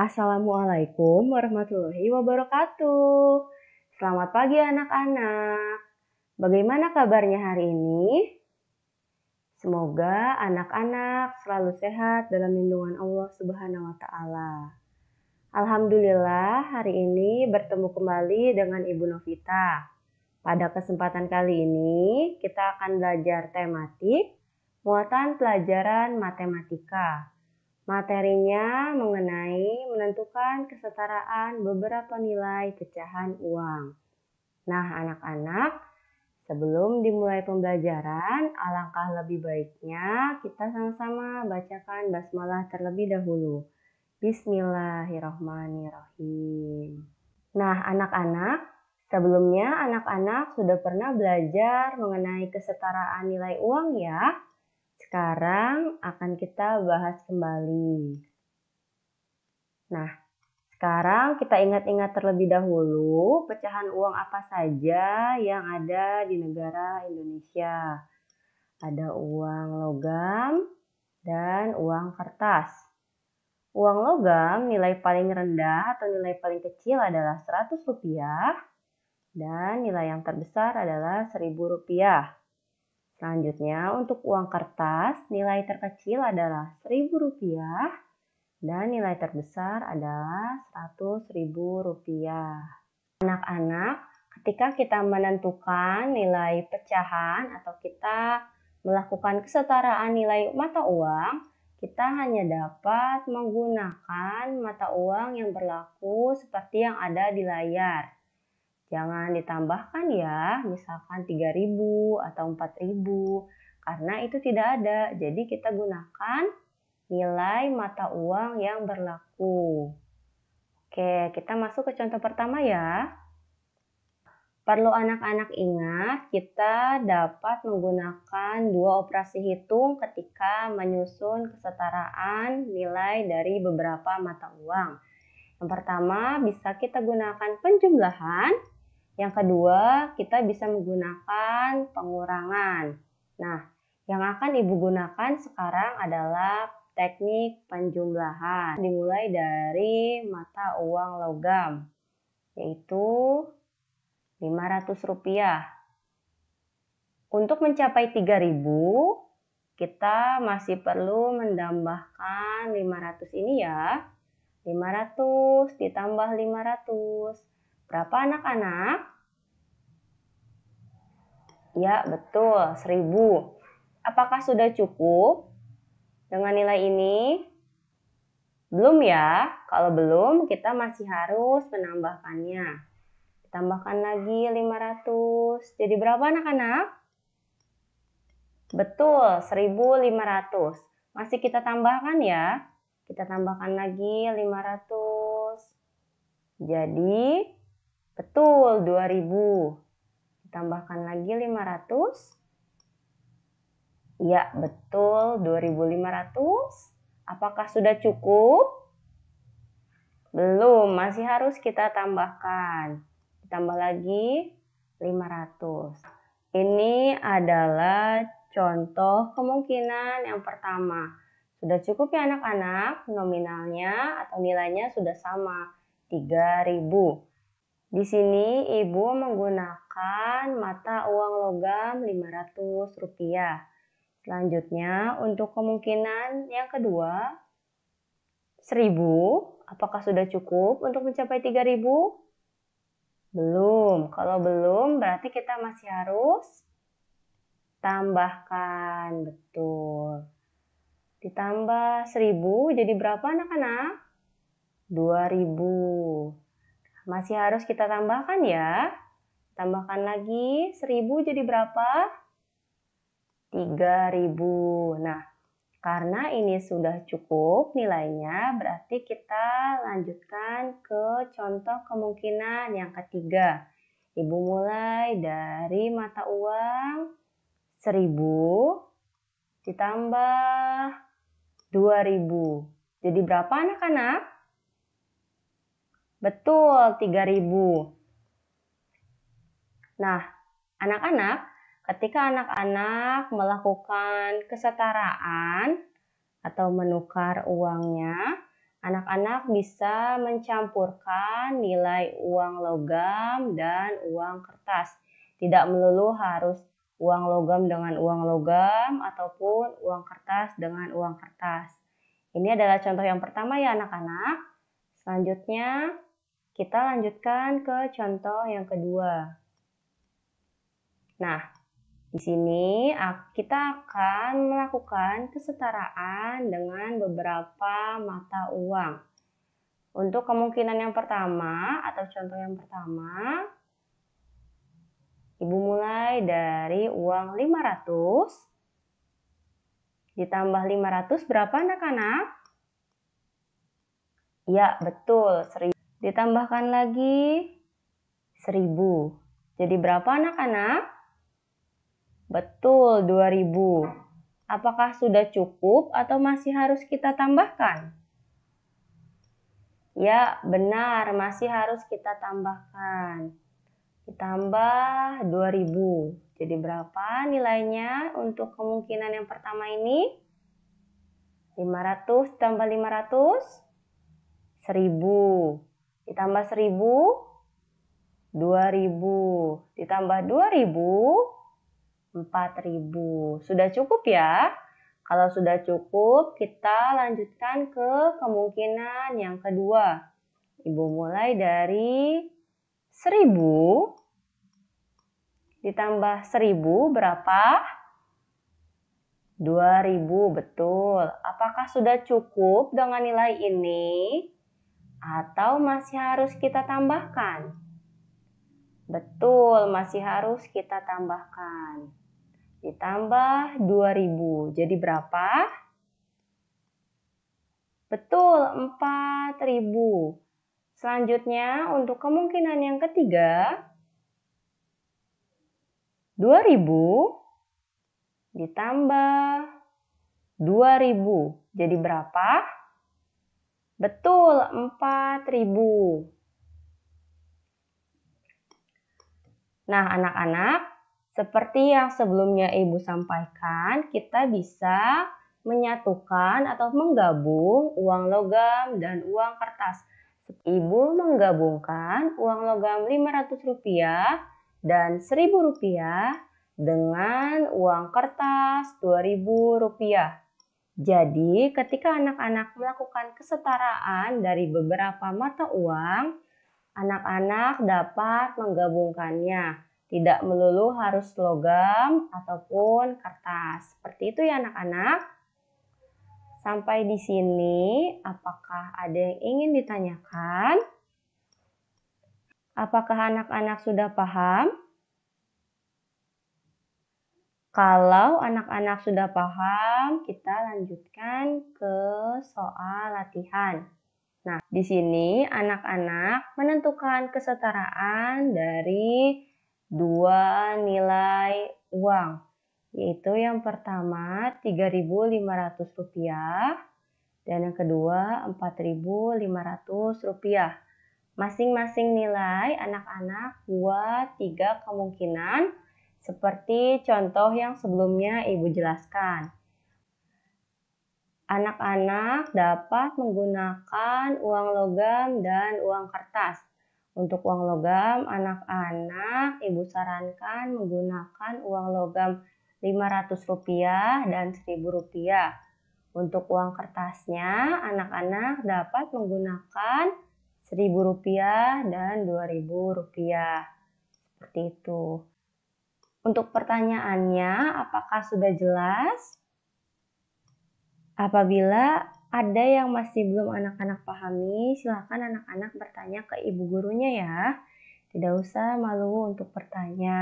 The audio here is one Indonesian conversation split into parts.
Assalamualaikum warahmatullahi wabarakatuh. Selamat pagi anak-anak. Bagaimana kabarnya hari ini? Semoga anak-anak selalu sehat dalam lindungan Allah Subhanahu wa taala. Alhamdulillah hari ini bertemu kembali dengan Ibu Novita. Pada kesempatan kali ini kita akan belajar tematik muatan pelajaran matematika. Materinya mengenai menentukan kesetaraan beberapa nilai pecahan uang. Nah, anak-anak, sebelum dimulai pembelajaran, alangkah lebih baiknya kita sama-sama bacakan basmalah terlebih dahulu. Bismillahirrahmanirrahim. Nah, anak-anak, sebelumnya anak-anak sudah pernah belajar mengenai kesetaraan nilai uang ya? Sekarang akan kita bahas kembali. Nah, sekarang kita ingat-ingat terlebih dahulu pecahan uang apa saja yang ada di negara Indonesia. Ada uang logam dan uang kertas. Uang logam nilai paling rendah atau nilai paling kecil adalah Rp100 dan nilai yang terbesar adalah Rp1.000. Selanjutnya, untuk uang kertas, nilai terkecil adalah Rp1.000 dan nilai terbesar adalah Rp100.000. Anak-anak, ketika kita menentukan nilai pecahan atau kita melakukan kesetaraan nilai mata uang, kita hanya dapat menggunakan mata uang yang berlaku seperti yang ada di layar. Jangan ditambahkan ya, misalkan 3.000 atau 4.000, karena itu tidak ada. Jadi kita gunakan nilai mata uang yang berlaku. Oke, kita masuk ke contoh pertama ya. Perlu anak-anak ingat, kita dapat menggunakan dua operasi hitung ketika menyusun kesetaraan nilai dari beberapa mata uang. Yang pertama, bisa kita gunakan penjumlahan. Yang kedua, kita bisa menggunakan pengurangan. Nah, yang akan Ibu gunakan sekarang adalah teknik penjumlahan. Dimulai dari mata uang logam, yaitu Rp500. Untuk mencapai 3.000, kita masih perlu menambahkan 500 ini ya. 500 ditambah 500. Berapa anak-anak? Ya, betul, 1.000. Apakah sudah cukup dengan nilai ini? Belum ya. Kalau belum, kita masih harus menambahkannya. Tambahkan lagi 500. Jadi berapa anak-anak? Betul, 1.500. Masih kita tambahkan ya. Kita tambahkan lagi 500. Jadi betul 2.000. Tambahkan lagi 500. Ya, betul 2.500. Apakah sudah cukup? Belum, masih harus kita tambahkan. Tambah lagi 500. Ini adalah contoh kemungkinan yang pertama. Sudah cukup ya anak-anak? Nominalnya atau nilainya sudah sama, 3.000. Di sini Ibu menggunakan mata uang logam Rp500. Selanjutnya untuk kemungkinan yang kedua, 1.000. Apakah sudah cukup untuk mencapai 3.000? Belum. Kalau belum berarti kita masih harus tambahkan. Betul. Ditambah 1.000 jadi berapa anak-anak? 2.000. Masih harus kita tambahkan ya. Tambahkan lagi 1.000 jadi berapa? 3.000. Nah, karena ini sudah cukup nilainya, berarti kita lanjutkan ke contoh kemungkinan yang ketiga. Ibu mulai dari mata uang 1.000 ditambah 2.000. Jadi berapa anak-anak? Betul, 3.000. Nah, anak-anak, ketika anak-anak melakukan kesetaraan atau menukar uangnya, Anak-anak bisa mencampurkan nilai uang logam dan uang kertas. Tidak melulu harus uang logam dengan uang logam ataupun uang kertas dengan uang kertas. Ini adalah contoh yang pertama ya anak-anak. Selanjutnya kita lanjutkan ke contoh yang kedua. Nah, di sini kita akan melakukan kesetaraan dengan beberapa mata uang. Untuk kemungkinan yang pertama atau contoh yang pertama, Ibu mulai dari uang 500 ditambah 500 berapa anak-anak? Ya, betul, 1000. Ditambahkan lagi 1000. Jadi berapa anak-anak? Betul, 2000. Apakah sudah cukup atau masih harus kita tambahkan? Ya, benar, masih harus kita tambahkan. Ditambah 2000. Jadi berapa nilainya untuk kemungkinan yang pertama ini? 500 tambah 500? 1000. Ditambah 1000? 2000. Ditambah 2000? 4000. Sudah cukup ya? Kalau sudah cukup, kita lanjutkan ke kemungkinan yang kedua. Ibu mulai dari 1000 ditambah 1000 berapa? 2000, betul. Apakah sudah cukup dengan nilai ini? Atau masih harus kita tambahkan? Betul, masih harus kita tambahkan. Ditambah 2000. Jadi berapa? Betul, 4000. Selanjutnya untuk kemungkinan yang ketiga, 2000 ditambah 2000. Jadi berapa? Betul, 4000. Nah, anak-anak, seperti yang sebelumnya Ibu sampaikan, kita bisa menyatukan atau menggabung uang logam dan uang kertas. Ibu menggabungkan uang logam Rp500 dan Rp1000 dengan uang kertas Rp2000. Jadi, ketika anak-anak melakukan kesetaraan dari beberapa mata uang, anak-anak dapat menggabungkannya. Tidak melulu harus logam ataupun kertas. Seperti itu ya anak-anak. Sampai di sini, apakah ada yang ingin ditanyakan? Apakah anak-anak sudah paham? Kalau anak-anak sudah paham, kita lanjutkan ke soal latihan. Nah, di sini anak-anak menentukan kesetaraan dari dua nilai uang, yaitu yang pertama Rp3.500 dan yang kedua Rp4.500. Masing-masing nilai anak-anak buat 3 kemungkinan seperti contoh yang sebelumnya Ibu jelaskan. Anak-anak dapat menggunakan uang logam dan uang kertas. Untuk uang logam, anak-anak Ibu sarankan menggunakan uang logam Rp500 dan Rp1000. Untuk uang kertasnya, anak-anak dapat menggunakan Rp1000 dan Rp2000. Seperti itu. Untuk pertanyaannya, apakah sudah jelas? Apabila ada yang masih belum anak-anak pahami, silakan anak-anak bertanya ke ibu gurunya ya. Tidak usah malu untuk bertanya.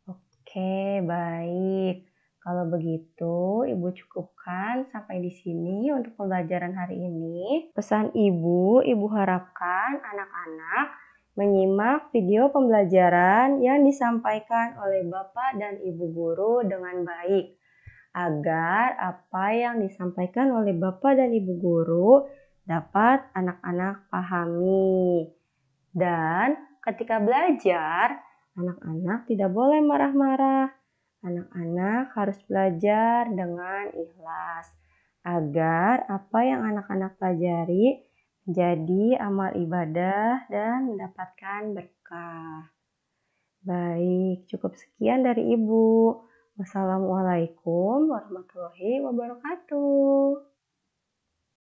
Oke, baik. Kalau begitu, Ibu cukupkan sampai di sini untuk pembelajaran hari ini. Pesan Ibu harapkan anak-anak menyimak video pembelajaran yang disampaikan oleh Bapak dan Ibu guru dengan baik, agar apa yang disampaikan oleh Bapak dan Ibu guru dapat anak-anak pahami. Dan ketika belajar, anak-anak tidak boleh marah-marah. Anak-anak harus belajar dengan ikhlas. agar apa yang anak-anak pelajari menjadi amal ibadah dan mendapatkan berkah. Baik, cukup sekian dari Ibu. Wassalamualaikum warahmatullahi wabarakatuh.